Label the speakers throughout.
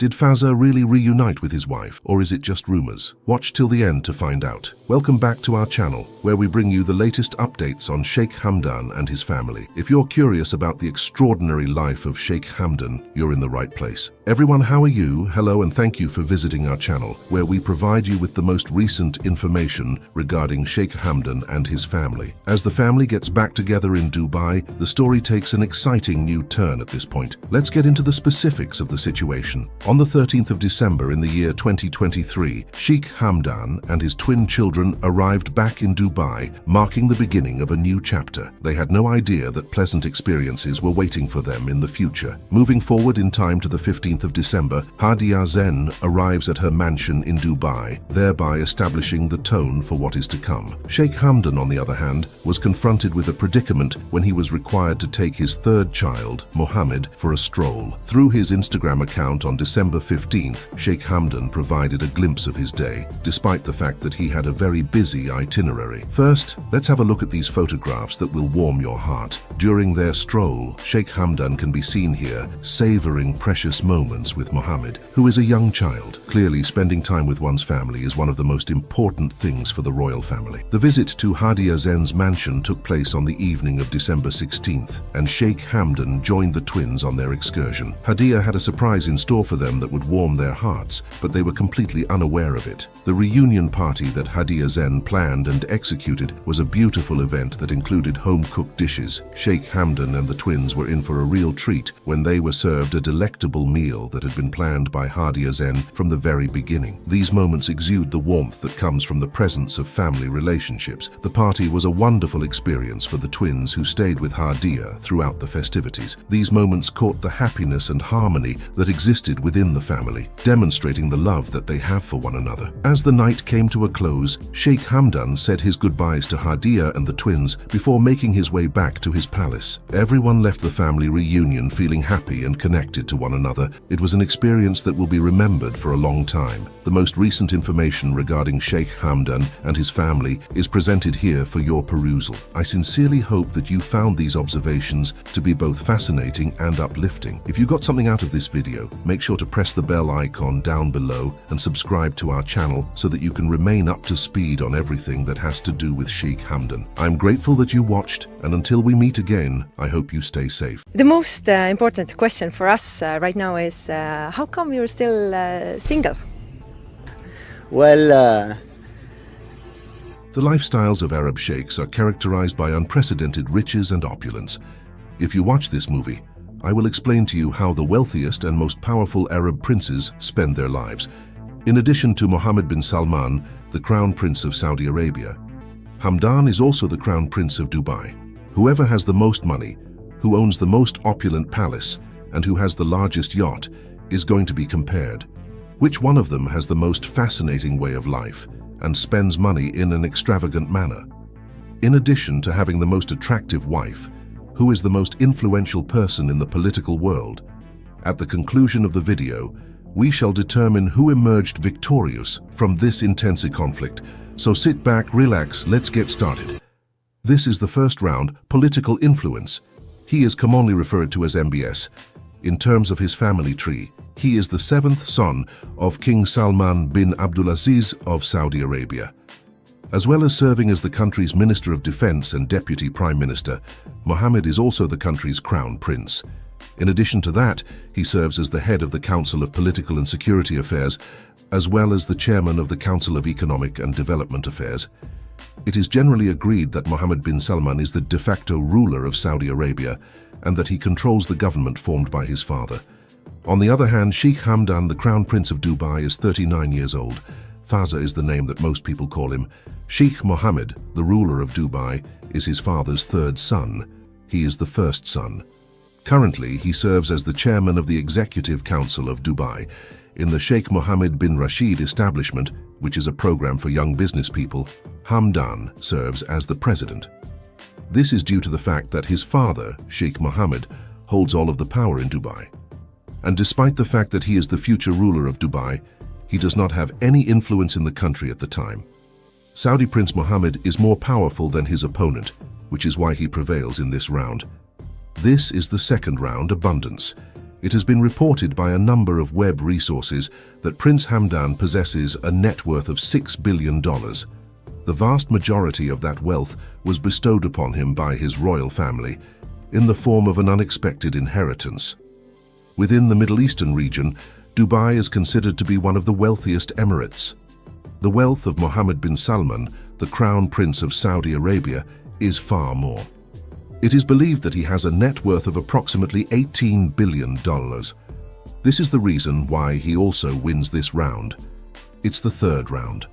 Speaker 1: Did Fazza really reunite with his wife, or is it just rumors? Watch till the end to find out. Welcome back to our channel, where we bring you the latest updates on Sheikh Hamdan and his family. If you're curious about the extraordinary life of Sheikh Hamdan, you're in the right place. Everyone, how are you? Hello and thank you for visiting our channel, where we provide you with the most recent information regarding Sheikh Hamdan and his family. As the family gets back together in Dubai, the story takes an exciting new turn at this point. Let's get into the specifics of the situation. On the 13th of December in the year 2023, Sheikh Hamdan and his twin children arrived back in Dubai, marking the beginning of a new chapter. They had no idea that pleasant experiences were waiting for them in the future. Moving forward in time to the 15th of December, Hadiya Zen arrives at her mansion in Dubai, thereby establishing the tone for what is to come. Sheikh Hamdan, on the other hand, was confronted with a predicament when he was required to take his third child, Mohammed, for a stroll. Through his Instagram account on December 15th, Sheikh Hamdan provided a glimpse of his day, despite the fact that he had a very busy itinerary. First, let's have a look at these photographs that will warm your heart. During their stroll, Sheikh Hamdan can be seen here, savoring precious moments with Mohammed, who is a young child. Clearly, spending time with one's family is one of the most important things for the royal family. The visit to Hadiya Zen's mansion took place on the evening of December 16th, and Sheikh Hamdan joined the twins on their excursion. Hadiya had a surprise in store for them that would warm their hearts, but they were completely unaware of it. The reunion party that Hadiya Zen planned and executed was a beautiful event that included home-cooked dishes. Sheikh Hamdan and the twins were in for a real treat when they were served a delectable meal that had been planned by Hadiya Zen from the very beginning. These moments exude the warmth that comes from the presence of family relationships. The party was a wonderful experience for the twins who stayed with Hadiya throughout the festivities. These moments caught the happiness and harmony that existed within the family, demonstrating the love that they have for one another. As the night came to a close, Sheikh Hamdan said his goodbyes to Hadiya and the twins before making his way back to his palace. Everyone left the family reunion feeling happy and connected to one another. It was an experience that will be remembered for a long time. The most recent information regarding Sheikh Hamdan and his family is presented here for your perusal. I sincerely hope that you found these observations to be both fascinating and uplifting. If you got something out of this video, make sure to press the bell icon down below and subscribe to our channel so that you can remain up to speed on everything that has to do with Sheikh Hamdan. I'm grateful that you watched, and until we meet again, I hope you stay safe.
Speaker 2: The most important question for us right now is how come you're still single?
Speaker 3: Well,
Speaker 1: The lifestyles of Arab sheikhs are characterized by unprecedented riches and opulence. If you watch this movie, I will explain to you how the wealthiest and most powerful Arab princes spend their lives. In addition to Mohammed bin Salman, the Crown Prince of Saudi Arabia, Hamdan is also the Crown Prince of Dubai. Whoever has the most money, who owns the most opulent palace, and who has the largest yacht is going to be compared. Which one of them has the most fascinating way of life and spends money in an extravagant manner? In addition to having the most attractive wife, who is the most influential person in the political world? At the conclusion of the video, we shall determine who emerged victorious from this intense conflict. So sit back, relax, let's get started. This is the first round, political influence. He is commonly referred to as MBS. In terms of his family tree, he is the seventh son of King Salman bin Abdulaziz of Saudi Arabia. As well as serving as the country's Minister of Defense and Deputy Prime Minister, Mohammed is also the country's Crown Prince. In addition to that, he serves as the head of the Council of Political and Security Affairs, as well as the chairman of the Council of Economic and Development Affairs. It is generally agreed that Mohammed bin Salman is the de facto ruler of Saudi Arabia and that he controls the government formed by his father. On the other hand, Sheikh Hamdan, the Crown Prince of Dubai, is 39 years old. Fazza is the name that most people call him. Sheikh Mohammed, the ruler of Dubai, is his father's third son. He is the first son. Currently, he serves as the chairman of the Executive Council of Dubai. In the Sheikh Mohammed bin Rashid establishment, which is a program for young business people, Hamdan serves as the president. This is due to the fact that his father, Sheikh Mohammed, holds all of the power in Dubai. And despite the fact that he is the future ruler of Dubai, he does not have any influence in the country at the time. Saudi Prince Mohammed is more powerful than his opponent, which is why he prevails in this round. This is the second round, abundance. It has been reported by a number of web resources that Prince Hamdan possesses a net worth of $6 billion. The vast majority of that wealth was bestowed upon him by his royal family in the form of an unexpected inheritance. Within the Middle Eastern region, Dubai is considered to be one of the wealthiest emirates. The wealth of Mohammed bin Salman, the Crown Prince of Saudi Arabia, is far more. It is believed that he has a net worth of approximately $18 billion. This is the reason why he also wins this round. It's the third round.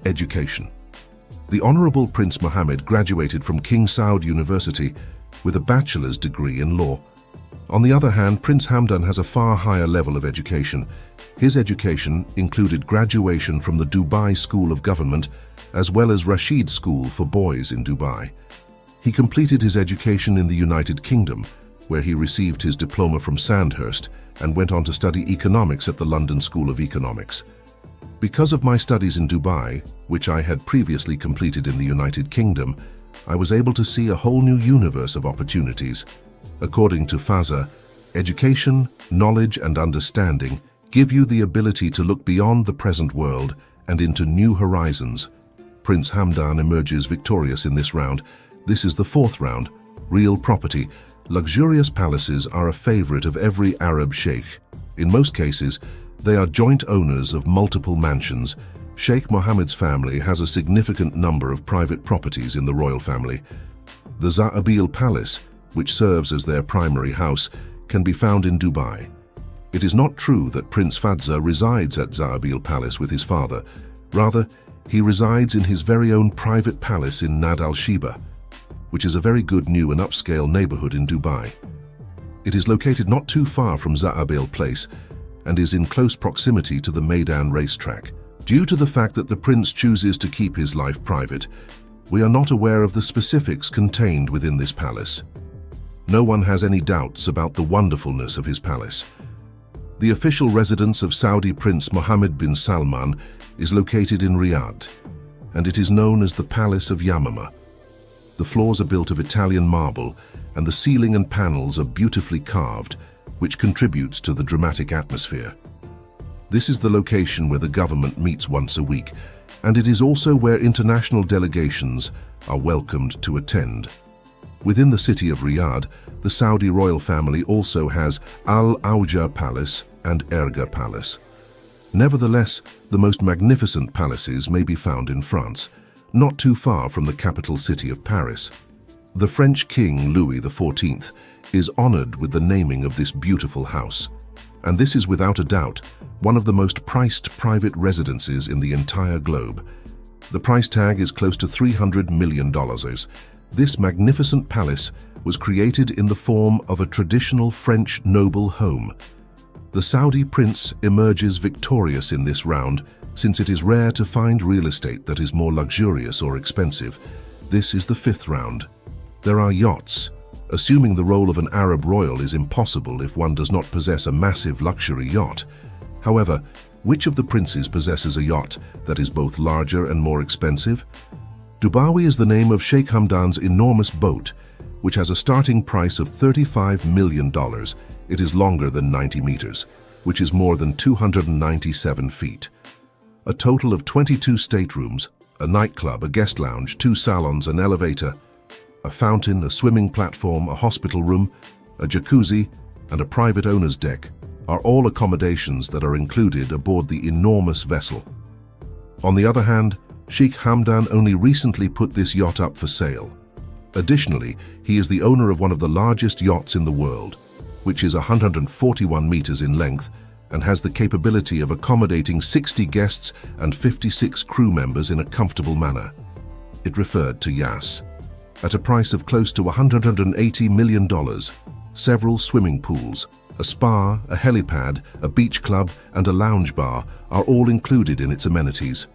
Speaker 1: Education. The Honorable Prince Mohammed graduated from King Saud University with a bachelor's degree in law. On the other hand, Prince Hamdan has a far higher level of education. His education included graduation from the Dubai School of Government as well as Rashid School for Boys in Dubai. He completed his education in the United Kingdom, where he received his diploma from Sandhurst and went on to study economics at the London School of Economics. Because of my studies in Dubai, which I had previously completed in the United Kingdom, I was able to see a whole new universe of opportunities. According to Fazza, education, knowledge and understanding give you the ability to look beyond the present world and into new horizons. Prince Hamdan emerges victorious in this round. This is the fourth round. Real property. Luxurious palaces are a favorite of every Arab sheikh. In most cases, they are joint owners of multiple mansions. Sheikh Mohammed's family has a significant number of private properties in the royal family. The Za'abil Palace, which serves as their primary house, can be found in Dubai. It is not true that Prince Fazza resides at Za'abil Palace with his father. Rather, he resides in his very own private palace in Nad al-Shiba, which is a very good new and upscale neighborhood in Dubai. It is located not too far from Za'abil Place and is in close proximity to the Meydan racetrack. Due to the fact that the prince chooses to keep his life private, we are not aware of the specifics contained within this palace. No one has any doubts about the wonderfulness of his palace. The official residence of Saudi Prince Mohammed bin Salman is located in Riyadh, and it is known as the Palace of Yamama. The floors are built of Italian marble, and the ceiling and panels are beautifully carved, which contributes to the dramatic atmosphere. This is the location where the government meets once a week, and it is also where international delegations are welcomed to attend. Within the city of Riyadh, the Saudi royal family also has Al Auja Palace and Erga Palace. Nevertheless, the most magnificent palaces may be found in France, not too far from the capital city of Paris. The French King Louis XIV is honored with the naming of this beautiful house, and this is without a doubt one of the most priced private residences in the entire globe. The price tag is close to $300 million. This magnificent palace was created in the form of a traditional French noble home. The Saudi prince emerges victorious in this round, since it is rare to find real estate that is more luxurious or expensive. This is the fifth round. There are yachts. Assuming the role of an Arab royal is impossible if one does not possess a massive luxury yacht. However, which of the princes possesses a yacht that is both larger and more expensive? Dubawi is the name of Sheikh Hamdan's enormous boat, which has a starting price of $35 million. It is longer than 90 meters, which is more than 297 feet. A total of 22 staterooms, a nightclub, a guest lounge, 2 salons, an elevator, a fountain, a swimming platform, a hospital room, a jacuzzi, and a private owner's deck are all accommodations that are included aboard the enormous vessel. On the other hand, Sheikh Hamdan only recently put this yacht up for sale. Additionally, he is the owner of one of the largest yachts in the world, which is 141 meters in length and has the capability of accommodating 60 guests and 56 crew members in a comfortable manner. It referred to yachts. At a price of close to $180 million, several swimming pools, a spa, a helipad, a beach club, and a lounge bar are all included in its amenities.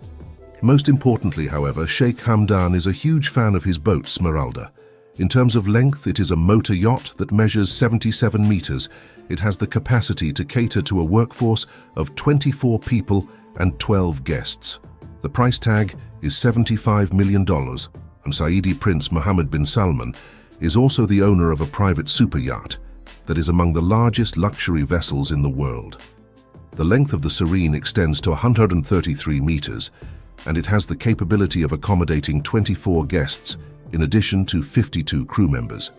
Speaker 1: Most importantly, however, Sheikh Hamdan is a huge fan of his boat, Smeralda. In terms of length, it is a motor yacht that measures 77 meters. It has the capacity to cater to a workforce of 24 people and 12 guests. The price tag is $75 million, and Saudi Prince Mohammed bin Salman is also the owner of a private super yacht. that is among the largest luxury vessels in the world. The length of the Serene extends to 133 meters, and it has the capability of accommodating 24 guests in addition to 52 crew members.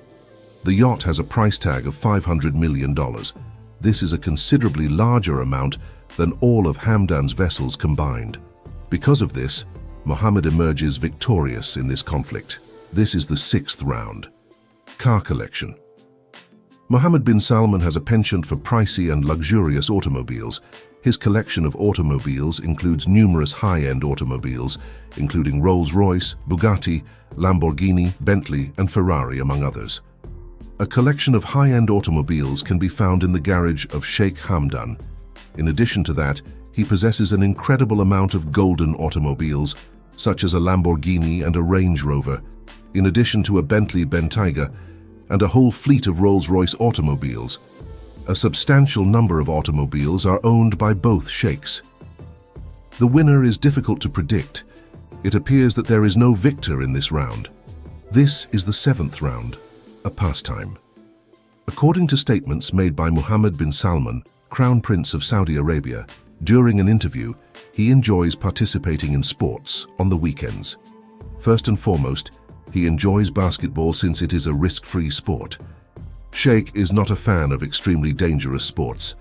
Speaker 1: The yacht has a price tag of $500 million. This is a considerably larger amount than all of Hamdan's vessels combined. Because of this, Mohammed emerges victorious in this conflict. This is the 6th round. Car collection. Mohammed bin Salman has a penchant for pricey and luxurious automobiles. His collection of automobiles includes numerous high-end automobiles, including Rolls-Royce, Bugatti, Lamborghini, Bentley, and Ferrari, among others. A collection of high-end automobiles can be found in the garage of Sheikh Hamdan. In addition to that, he possesses an incredible amount of golden automobiles, such as a Lamborghini and a Range Rover, in addition to a Bentley Bentayga and a whole fleet of Rolls-Royce automobiles. A substantial number of automobiles are owned by both sheikhs. The winner is difficult to predict. It appears that there is no victor in this round. This is the 7th round, a pastime. According to statements made by Mohammed bin Salman, Crown Prince of Saudi Arabia, during an interview, he enjoys participating in sports on the weekends. First and foremost, he enjoys basketball since it is a risk-free sport. Sheikh is not a fan of extremely dangerous sports,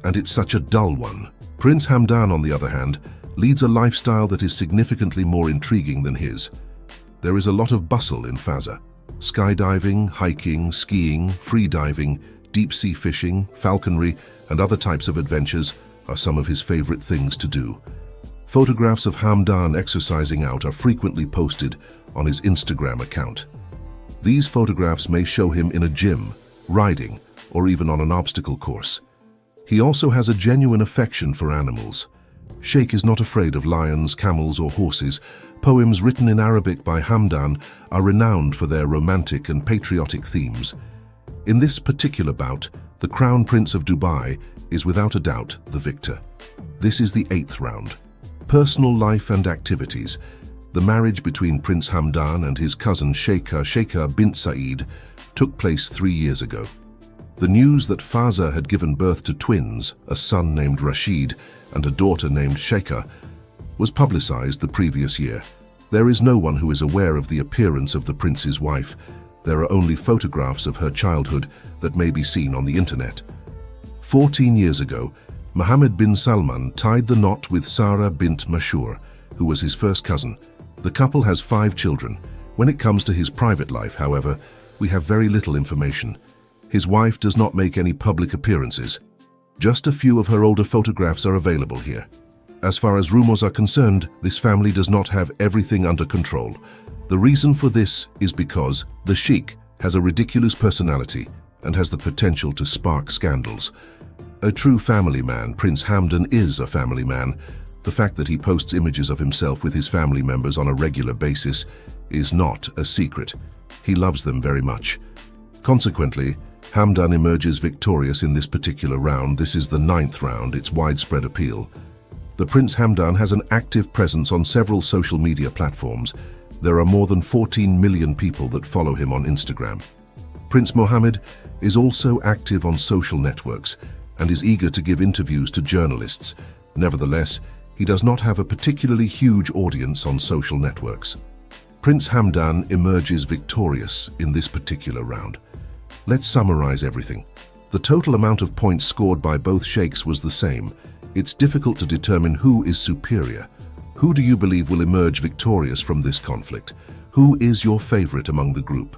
Speaker 1: and it's such a dull one. Prince Hamdan, on the other hand, leads a lifestyle that is significantly more intriguing than his. There is a lot of bustle in Fazza. Skydiving, hiking, skiing, free diving, deep-sea fishing, falconry, and other types of adventures are some of his favorite things to do. Photographs of Hamdan exercising out are frequently posted on his Instagram account. These photographs may show him in a gym, riding, or even on an obstacle course. He also has a genuine affection for animals. Sheikh is not afraid of lions, camels, or horses. Poems written in Arabic by Hamdan are renowned for their romantic and patriotic themes. In this particular bout, the Crown Prince of Dubai is without a doubt the victor. This is the 8th round. Personal life and activities. The marriage between Prince Hamdan and his cousin Sheikha bint Saeed took place 3 years ago. The news that Fazza had given birth to twins, a son named Rashid and a daughter named Sheikha, was publicized the previous year. There is no one who is aware of the appearance of the prince's wife. There are only photographs of her childhood that may be seen on the internet. 14 years ago, Mohammed bin Salman tied the knot with Sarah bint Mashur, who was his first cousin. The couple has 5 children. When it comes to his private life, however, we have very little information. His wife does not make any public appearances. Just a few of her older photographs are available here. As far as rumors are concerned, this family does not have everything under control. The reason for this is because the Sheikh has a ridiculous personality and has the potential to spark scandals. A true family man, Prince Hamdan is a family man. The fact that he posts images of himself with his family members on a regular basis is not a secret. He loves them very much. Consequently, Hamdan emerges victorious in this particular round. This is the 9th round, its widespread appeal. The Prince Hamdan has an active presence on several social media platforms. There are more than 14 million people that follow him on Instagram. Prince Mohammed is also active on social networks and is eager to give interviews to journalists. Nevertheless, he does not have a particularly huge audience on social networks. Prince Hamdan emerges victorious in this particular round. Let's summarize everything. The total amount of points scored by both sheikhs was the same. It's difficult to determine who is superior. Who do you believe will emerge victorious from this conflict? Who is your favorite among the group?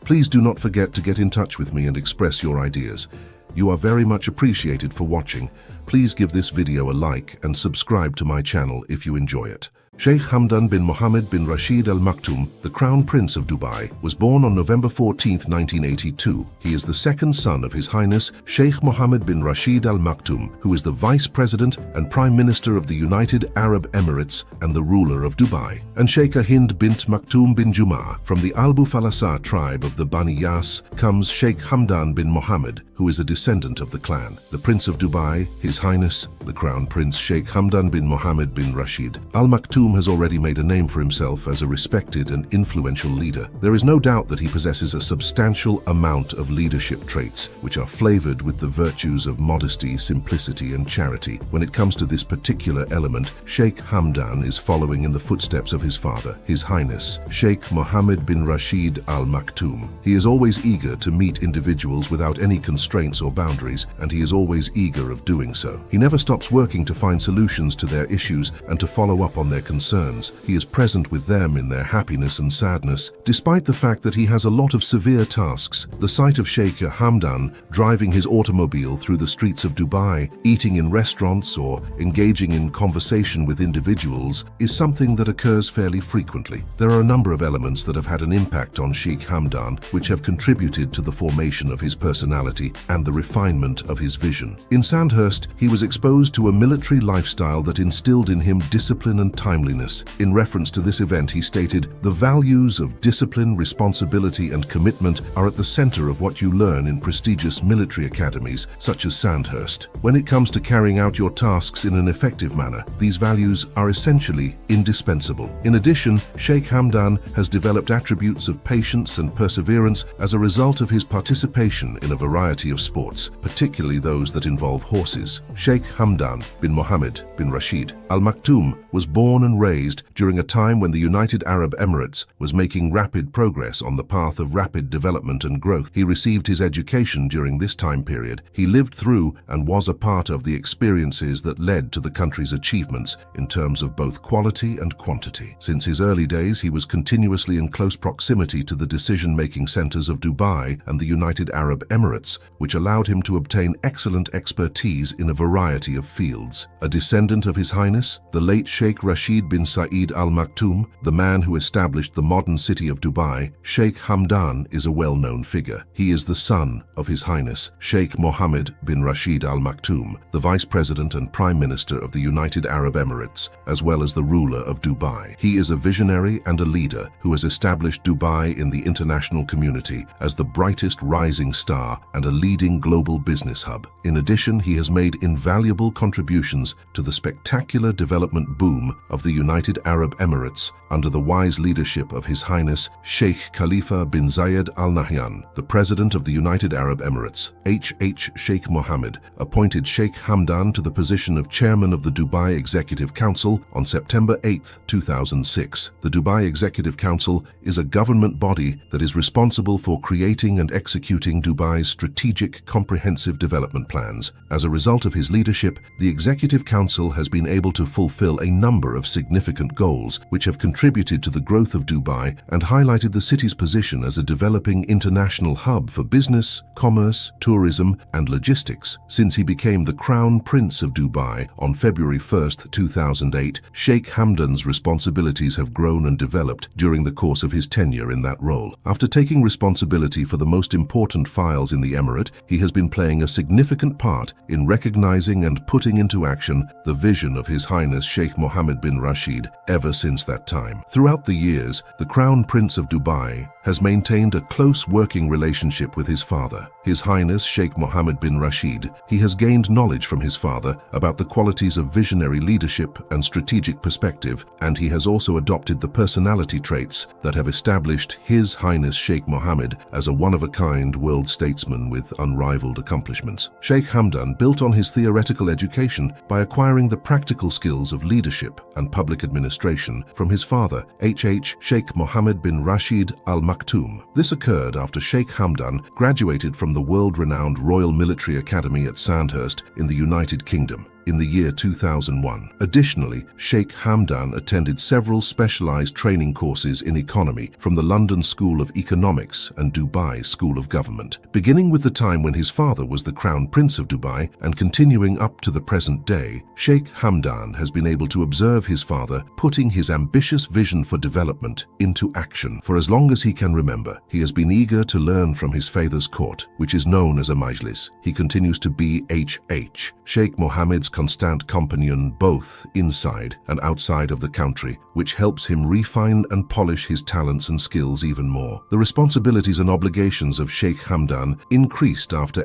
Speaker 1: Please do not forget to get in touch with me and express your ideas. You are very much appreciated for watching. Please give this video a like and subscribe to my channel if you enjoy it. Sheikh Hamdan bin Mohammed bin Rashid Al Maktoum, the Crown Prince of Dubai, was born on November 14, 1982. He is the second son of His Highness Sheikh Mohammed bin Rashid Al Maktoum, who is the Vice President and Prime Minister of the United Arab Emirates and the ruler of Dubai, and Sheikha Hind bint Maktoum bin Juma. From the Al Bufalasa tribe of the Bani Yas comes Sheikh Hamdan bin Mohammed, who is a descendant of the clan. The Prince of Dubai, His Highness, the Crown Prince Sheikh Hamdan bin Mohammed bin Rashid Al Maktoum, has already made a name for himself as a respected and influential leader. There is no doubt that he possesses a substantial amount of leadership traits, which are flavored with the virtues of modesty, simplicity, and charity. When it comes to this particular element, Sheikh Hamdan is following in the footsteps of his father, His Highness Sheikh Mohammed bin Rashid Al Maktoum. He is always eager to meet individuals without any constraints or boundaries, and he is always eager of doing so. He never stops working to find solutions to their issues and to follow up on their concerns. He is present with them in their happiness and sadness. Despite the fact that he has a lot of severe tasks, the sight of Sheikh Hamdan driving his automobile through the streets of Dubai, eating in restaurants, or engaging in conversation with individuals is something that occurs fairly frequently. There are a number of elements that have had an impact on Sheikh Hamdan, which have contributed to the formation of his personality and the refinement of his vision. In Sandhurst, he was exposed to a military lifestyle that instilled in him discipline and timeliness. In reference to this event, he stated, "The values of discipline, responsibility, and commitment are at the center of what you learn in prestigious military academies such as Sandhurst. When it comes to carrying out your tasks in an effective manner, these values are essentially indispensable." In addition, Sheikh Hamdan has developed attributes of patience and perseverance as a result of his participation in a variety of sports, particularly those that involve horses. Sheikh Hamdan bin Mohammed bin Rashid Al Maktoum was born and raised during a time when the United Arab Emirates was making rapid progress on the path of rapid development and growth. He received his education during this time period. He lived through and was a part of the experiences that led to the country's achievements in terms of both quality and quantity. Since his early days, he was continuously in close proximity to the decision-making centers of Dubai and the United Arab Emirates, which allowed him to obtain excellent expertise in a variety of fields. A descendant of His Highness, the late Sheikh Rashid bin Saeed Al Maktoum, the man who established the modern city of Dubai, Sheikh Hamdan is a well-known figure. He is the son of His Highness Sheikh Mohammed bin Rashid Al Maktoum, the Vice President and Prime Minister of the United Arab Emirates, as well as the ruler of Dubai. He is a visionary and a leader who has established Dubai in the international community as the brightest rising star and a leading global business hub. In addition, he has made invaluable contributions to the spectacular development boom of the United Arab Emirates under the wise leadership of His Highness Sheikh Khalifa bin Zayed Al Nahyan. The President of the United Arab Emirates, H.H. Sheikh Mohammed, appointed Sheikh Hamdan to the position of Chairman of the Dubai Executive Council on September 8, 2006. The Dubai Executive Council is a government body that is responsible for creating and executing Dubai's strategic, comprehensive development plans. As a result of his leadership, the Executive Council has been able to fulfill a number of significant goals, which have contributed to the growth of Dubai and highlighted the city's position as a developing international hub for business, commerce, tourism, and logistics. Since he became the Crown Prince of Dubai on February 1, 2008, Sheikh Hamdan's responsibilities have grown and developed during the course of his tenure in that role. After taking responsibility for the most important files in the emirate, he has been playing a significant part in recognizing and putting into action the vision of His Highness Sheikh Mohammed bin Rashid ever since that time. Throughout the years, the Crown Prince of Dubai has maintained a close working relationship with his father, His Highness Sheikh Mohammed bin Rashid. He has gained knowledge from his father about the qualities of visionary leadership and strategic perspective, and he has also adopted the personality traits that have established His Highness Sheikh Mohammed as a one-of-a-kind world statesman with unrivaled accomplishments. Sheikh Hamdan built on his theoretical education by acquiring the practical skills of leadership and public administration from his father, H.H. Sheikh Mohammed bin Rashid Al Maktoum. This occurred after Sheikh Hamdan graduated from the world-renowned Royal Military Academy at Sandhurst in the United Kingdom in the year 2001. Additionally, Sheikh Hamdan attended several specialized training courses in economy from the London School of Economics and Dubai School of Government. Beginning with the time when his father was the Crown Prince of Dubai and continuing up to the present day, Sheikh Hamdan has been able to observe his father putting his ambitious vision for development into action. For as long as he can remember, he has been eager to learn from his father's court, which is known as a majlis. He continues to be H.H. Sheikh Mohammed's constant companion both inside and outside of the country, which helps him refine and polish his talents and skills even more. The responsibilities and obligations of Sheikh Hamdan increased after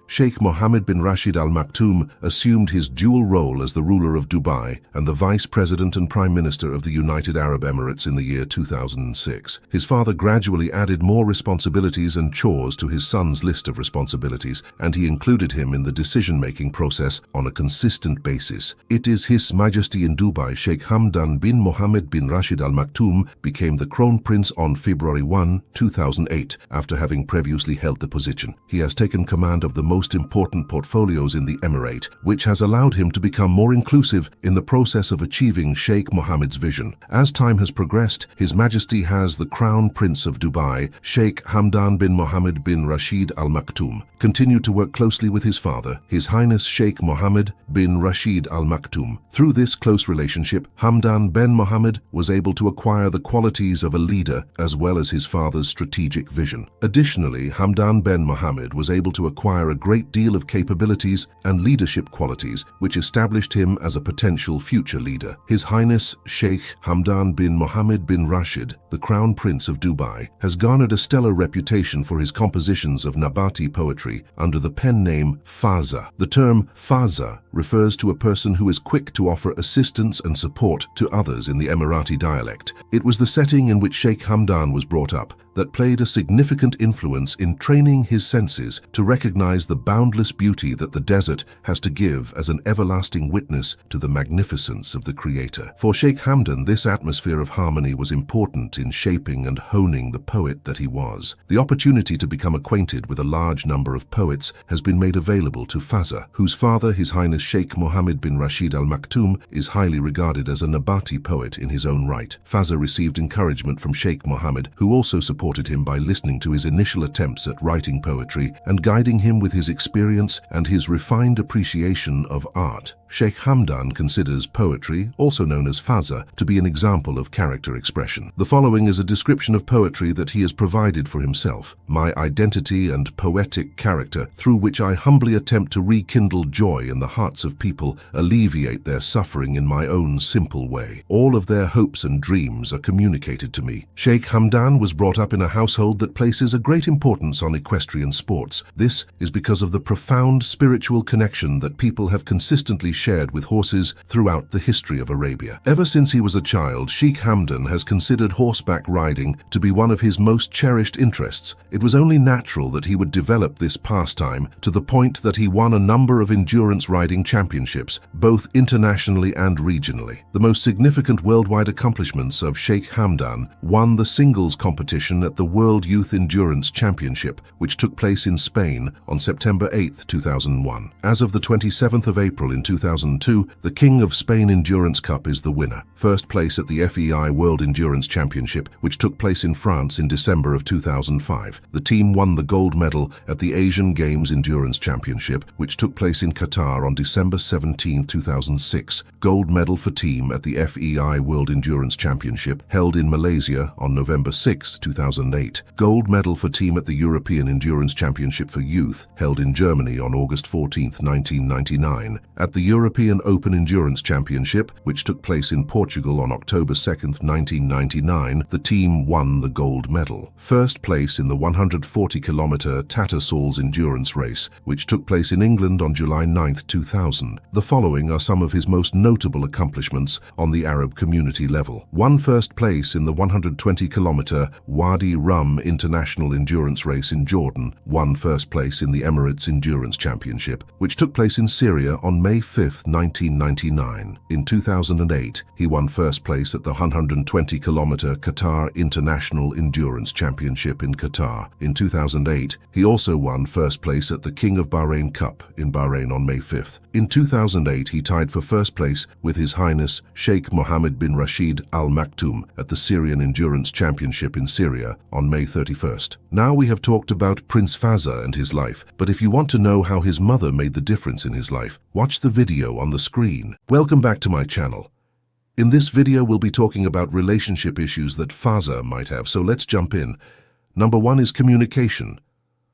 Speaker 1: Sheikh Mohammed bin Rashid Al Maktoum assumed his dual role as the ruler of Dubai and the Vice President and Prime Minister of the United Arab Emirates in the year 2006. His father gradually added more responsibilities and chores to his son's list of responsibilities, and he included him in the decision-making process on a consistent basis. It is His Majesty in Dubai, Sheikh Hamdan bin Mohammed bin Rashid Al Maktoum, became the Crown Prince on February 1, 2008, after having previously held the position. He has taken command of the most important portfolios in the Emirate, which has allowed him to become more inclusive in the process of achieving Sheikh Mohammed's vision. As time has progressed, His Majesty has the Crown Prince of Dubai, Sheikh Hamdan bin Mohammed bin Rashid Al Maktoum, continued to work closely with his father, His Highness Sheikh Mohammed bin Rashid Al Maktoum. Through this close relationship, Hamdan bin Mohammed was able to acquire the qualities of a leader as well as his father's strategic vision. Additionally, Hamdan bin Mohammed was able to acquire a great deal of capabilities and leadership qualities which established him as a potential future leader. His Highness Sheikh Hamdan bin Mohammed bin Rashid, the Crown Prince of Dubai, has garnered a stellar reputation for his compositions of Nabati poetry under the pen name Fazza. The term Fazza refers to a person who is quick to offer assistance and support to others in the Emirati dialect. It was the setting in which Sheikh Hamdan was brought up that played a significant influence in training his senses to recognize the boundless beauty that the desert has to give as an everlasting witness to the magnificence of the Creator. For Sheikh Hamdan, this atmosphere of harmony was important in shaping and honing the poet that he was. The opportunity to become acquainted with a large number of poets has been made available to Fazza, whose father, His Highness Sheikh Mohammed bin Rashid Al Maktoum, is highly regarded as a Nabati poet in his own right. Fazza received encouragement from Sheikh Mohammed, who also supported him by listening to his initial attempts at writing poetry and guiding him with his experience and his refined appreciation of art. Sheikh Hamdan considers poetry, also known as Fazza, to be an example of character expression. The following is a description of poetry that he has provided for himself: my identity and poetic character, through which I humbly attempt to rekindle joy in the hearts of people, alleviate their suffering in my own simple way. All of their hopes and dreams are communicated to me. Sheikh Hamdan was brought up in a household that places a great importance on equestrian sports. This is because of the profound spiritual connection that people have consistently shared with horses throughout the history of Arabia. Ever since he was a child, Sheikh Hamdan has considered horseback riding to be one of his most cherished interests. It was only natural that he would develop this pastime to the point that he won a number of endurance riding championships, both internationally and regionally. The most significant worldwide accomplishments of Sheikh Hamdan: won the singles competition at the World Youth Endurance Championship, which took place in Spain on September 8, 2001. As of the 27th of April in 2002, the King of Spain Endurance Cup is the winner. First place at the FEI World Endurance Championship, which took place in France in December of 2005. The team won the gold medal at the Asian Games Endurance Championship, which took place in Qatar on December 17, 2006. Gold medal for team at the FEI World Endurance Championship, held in Malaysia on November 6, 2008. Gold medal for team at the European Endurance Championship for youth, held in Germany on August 14, 1999. At the European Open Endurance Championship, which took place in Portugal on October 2, 1999, the team won the gold medal. First place in the 140-kilometer Tattersalls endurance race, which took place in England on July 9, 2000. The following are some of his most notable accomplishments on the Arab community level. Won first place in the 120-kilometer Wadi Rum International Endurance Race in Jordan. Won first place in the Emirates Endurance Championship, which took place in Syria on May 5, 1999. In 2008, he won first place at the 120-kilometer Qatar International Endurance Championship in Qatar. In 2008, he also won first place at the King of Bahrain Cup in Bahrain on May 5th. In 2008, he tied for first place with His Highness Sheikh Mohammed bin Rashid Al Maktoum at the Syrian Endurance Championship in Syria on May 31st. Now we have talked about Prince Fazza and his life, but if you want to know how his mother made the difference in his life, watch the video on the screen. Welcome back to my channel. In this video, we'll be talking about relationship issues that Fazza might have, so let's jump in. Number 1 is communication.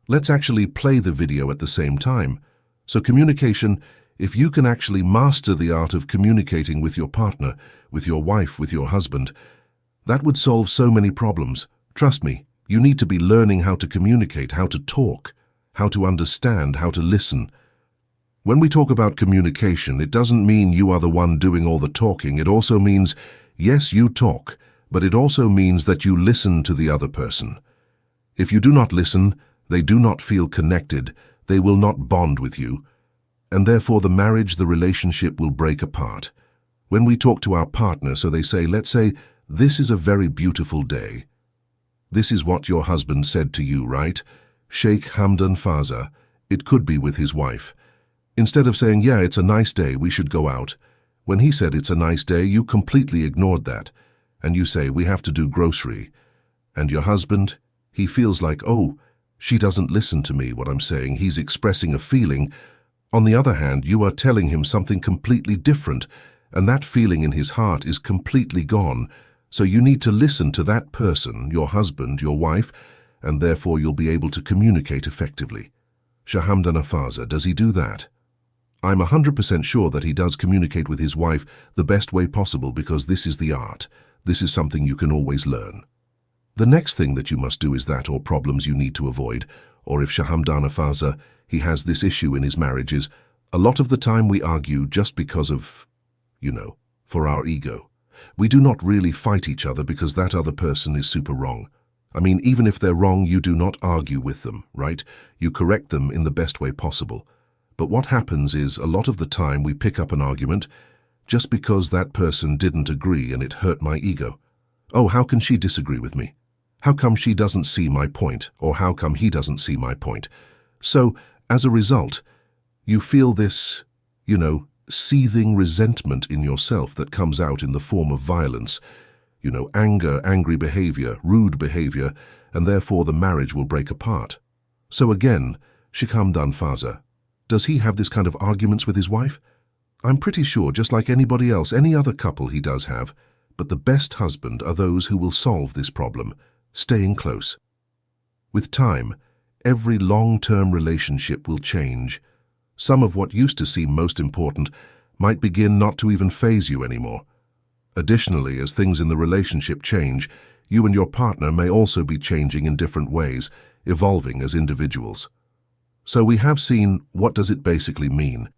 Speaker 1: Let's actually play the video at the same time. So communication If you can actually master the art of communicating with your partner, with your wife, with your husband, that would solve so many problems. Trust me, you need to be learning how to communicate, how to talk, how to understand, how to listen. When we talk about communication, it doesn't mean you are the one doing all the talking. It also means, yes, you talk, but it also means that you listen to the other person. If you do not listen, they do not feel connected, they will not bond with you, and therefore the marriage, the relationship will break apart. When we talk to our partner, so they say, let's say, this is a very beautiful day. This is what your husband said to you, right? Sheikh Hamdan Fazza. It could be with his wife. Instead of saying, yeah, it's a nice day, we should go out. When he said it's a nice day, you completely ignored that. And you say, we have to do grocery. And your husband, he feels like, oh, she doesn't listen to me, what I'm saying. He's expressing a feeling. On the other hand, you are telling him something completely different, and that feeling in his heart is completely gone. So you need to listen to that person, your husband, your wife, and therefore you'll be able to communicate effectively. Sheikh Hamdan Fazza, does he do that? I'm 100% sure that he does communicate with his wife the best way possible, because this is the art. This is something you can always learn. The next thing that you must do is that, or problems you need to avoid, or if Sheikh Hamdan Fazza, he has this issue in his marriages, a lot of the time we argue just because of, for our ego. We do not really fight each other because that other person is super wrong. I mean, even if they're wrong, you do not argue with them, right? You correct them in the best way possible. But what happens is, a lot of the time we pick up an argument just because that person didn't agree and it hurt my ego. Oh, how can she disagree with me? How come she doesn't see my point? Or how come he doesn't see my point? So, as a result, you feel this, seething resentment in yourself that comes out in the form of violence, anger, angry behavior, rude behavior, and therefore the marriage will break apart. So again, Sheikh Hamdan Fazza, does he have this kind of arguments with his wife? I'm pretty sure, just like anybody else, any other couple he does have, but the best husband are those who will solve this problem, staying close. With time, every long-term relationship will change. Some of what used to seem most important might begin not to even faze you anymore. Additionally, as things in the relationship change, you and your partner may also be changing in different ways, evolving as individuals. So we have seen, what does it basically mean?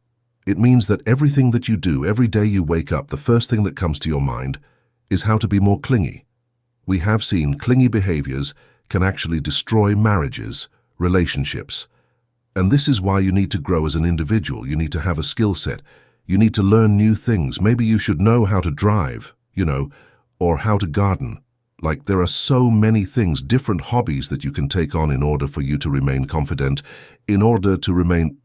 Speaker 1: It means that everything that you do, every day you wake up, the first thing that comes to your mind is how to be more clingy. We have seen clingy behaviors can actually destroy marriages, relationships. And this is why you need to grow as an individual. You need to have a skill set. You need to learn new things. Maybe you should know how to drive, or how to garden. Like, there are so many things, different hobbies that you can take on in order for you to remain confident, in order to remain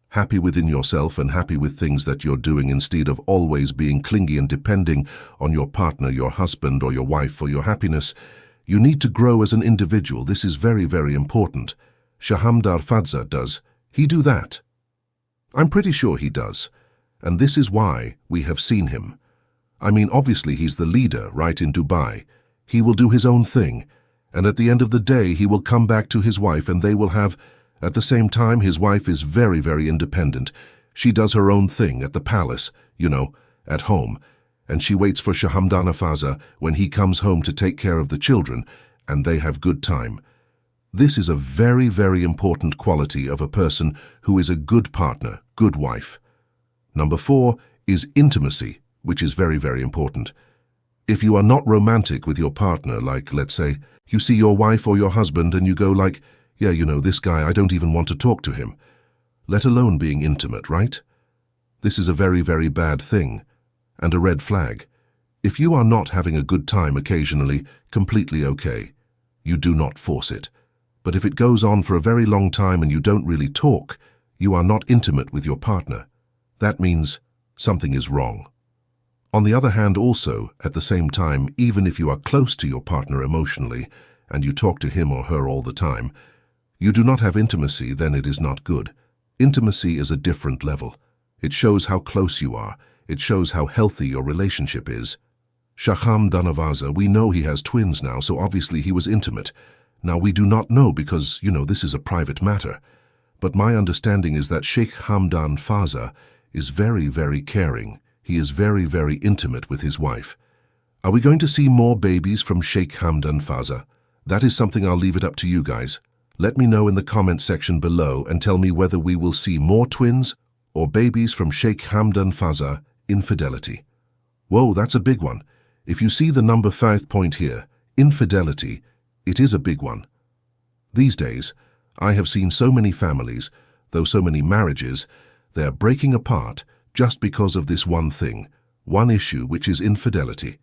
Speaker 1: happy within yourself and happy with things that you're doing, instead of always being clingy and depending on your partner, your husband, or your wife for your happiness. You need to grow as an individual. This is very, very important. Sheikh Hamdan Fazza, does he do that? I'm pretty sure he does. And this is why we have seen him. I mean, obviously he's the leader, right, in Dubai. He will do his own thing. And at the end of the day, he will come back to his wife and they will have, at the same time, his wife is very, very independent. She does her own thing at the palace, at home. And she waits for Sheikh Hamdan Fazza when he comes home to take care of the children, and they have good time. This is a very, very important quality of a person who is a good partner, good wife. Number 4 is intimacy, which is very, very important. If you are not romantic with your partner, like, let's say, you see your wife or your husband and you go like, yeah, this guy, I don't even want to talk to him. Let alone being intimate, right? This is a very, very bad thing, and a red flag. If you are not having a good time occasionally, completely okay. You do not force it. But if it goes on for a very long time and you don't really talk, you are not intimate with your partner. That means something is wrong. On the other hand, also, at the same time, even if you are close to your partner emotionally and you talk to him or her all the time, you do not have intimacy, then it is not good. Intimacy is a different level. It shows how close you are. It shows how healthy your relationship is. Sheikh Hamdan Fazza, we know he has twins now, so obviously he was intimate. Now, we do not know because, this is a private matter. But my understanding is that Sheikh Hamdan Fazza is very, very caring. He is very, very intimate with his wife. Are we going to see more babies from Sheikh Hamdan Fazza? That is something I'll leave it up to you guys. Let me know in the comment section below and tell me whether we will see more twins or babies from Sheikh Hamdan Fazza infidelity. Whoa, that's a big one. If you see the number 5 point here, infidelity, it is a big one. These days, I have seen so many families, though so many marriages, they're breaking apart just because of this one thing, one issue, which is infidelity.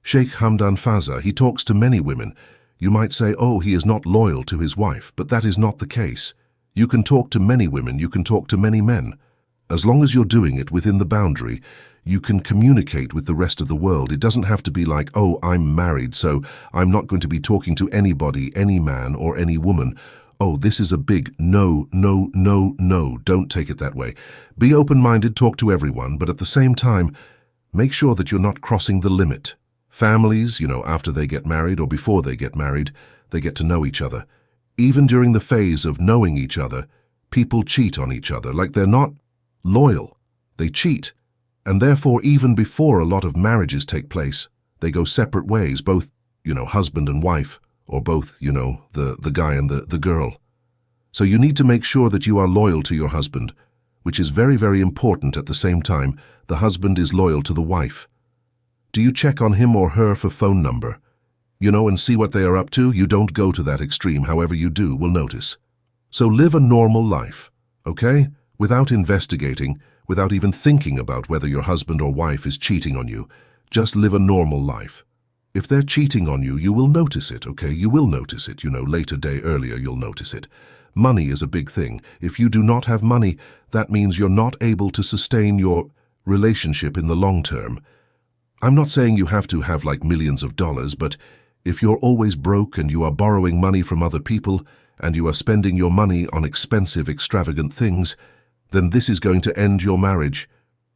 Speaker 1: Sheikh Hamdan Fazza, he talks to many women. You might say, oh, he is not loyal to his wife, but that is not the case. You can talk to many women, you can talk to many men. As long as you're doing it within the boundary, you can communicate with the rest of the world. It doesn't have to be like, oh, I'm married, so I'm not going to be talking to anybody, any man or any woman. Oh, this is a big no, no, no, no. Don't take it that way. Be open-minded, talk to everyone, but at the same time, make sure that you're not crossing the limit. Families, after they get married or before they get married, they get to know each other. Even during the phase of knowing each other, people cheat on each other, like they're not loyal. They cheat. And therefore, even before a lot of marriages take place, they go separate ways, both, husband and wife, or both, the guy and the girl. So you need to make sure that you are loyal to your husband, which is very, very important. At the same time, the husband is loyal to the wife. Do you check on him or her for phone number? And see what they are up to? You don't go to that extreme. However you do, will notice. So live a normal life, okay? Without investigating, without even thinking about whether your husband or wife is cheating on you. Just live a normal life. If they're cheating on you, you will notice it, okay? You will notice it, later day, earlier, you'll notice it. Money is a big thing. If you do not have money, that means you're not able to sustain your relationship in the long term. I'm not saying you have to have like millions of dollars, but if you're always broke and you are borrowing money from other people and you are spending your money on expensive, extravagant things, then this is going to end your marriage.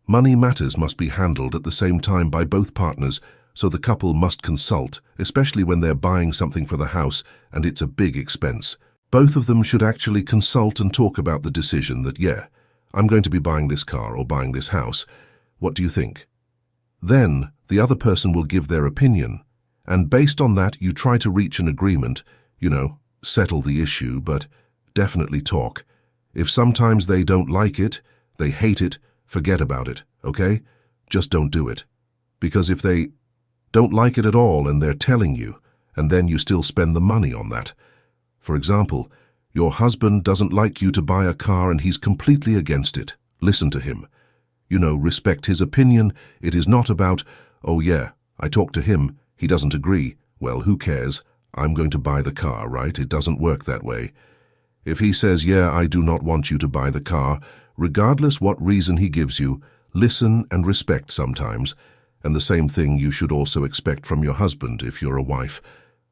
Speaker 1: Money matters must be handled at the same time by both partners, so the couple must consult, especially when they're buying something for the house and it's a big expense. Both of them should actually consult and talk about the decision that, yeah, I'm going to be buying this car or buying this house. What do you think? Then the other person will give their opinion, and based on that you try to reach an agreement, settle the issue, but definitely talk. If sometimes they don't like it, they hate it, forget about it, okay? Just don't do it. Because if they don't like it at all and they're telling you, and then you still spend the money on that. For example, your husband doesn't like you to buy a car and he's completely against it. Listen to him. Respect his opinion. It is not about, oh yeah, I talked to him, he doesn't agree. Well, who cares? I'm going to buy the car, right? It doesn't work that way. If he says, yeah, I do not want you to buy the car, regardless what reason he gives you, listen and respect sometimes. And the same thing you should also expect from your husband if you're a wife.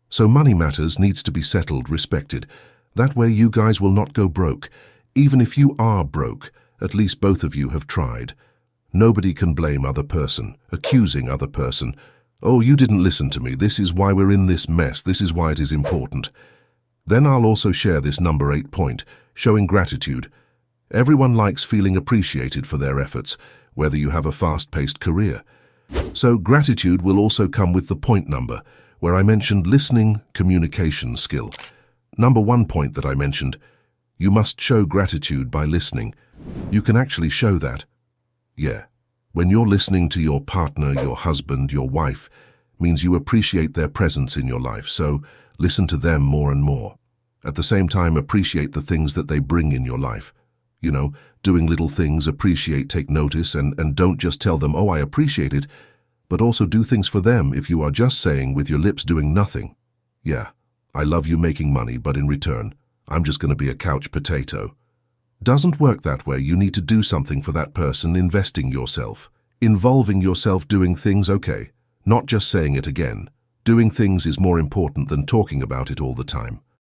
Speaker 1: So money matters needs to be settled, respected. That way you guys will not go broke. Even if you are broke, at least both of you have tried. Nobody can blame other person, accusing other person. Oh, you didn't listen to me. This is why we're in this mess. This is why it is important. Then I'll also share this number 8 point, showing gratitude. Everyone likes feeling appreciated for their efforts, whether you have a fast-paced career. So gratitude will also come with the point number, where I mentioned listening, communication skill. Number 1 point that I mentioned, you must show gratitude by listening. You can actually show that. Yeah, when you're listening to your partner, your husband, your wife, means you appreciate their presence in your life, so listen to them more and more. At the same time, appreciate the things that they bring in your life. Doing little things, appreciate, take notice, and don't just tell them, oh, I appreciate it, but also do things for them. If you are just saying with your lips doing nothing, yeah, I love you making money, but in return, I'm just going to be a couch potato. Doesn't work that way. You need to do something for that person, investing yourself, involving yourself, doing things, okay, not just saying it again. Doing things is more important than talking about it all the time.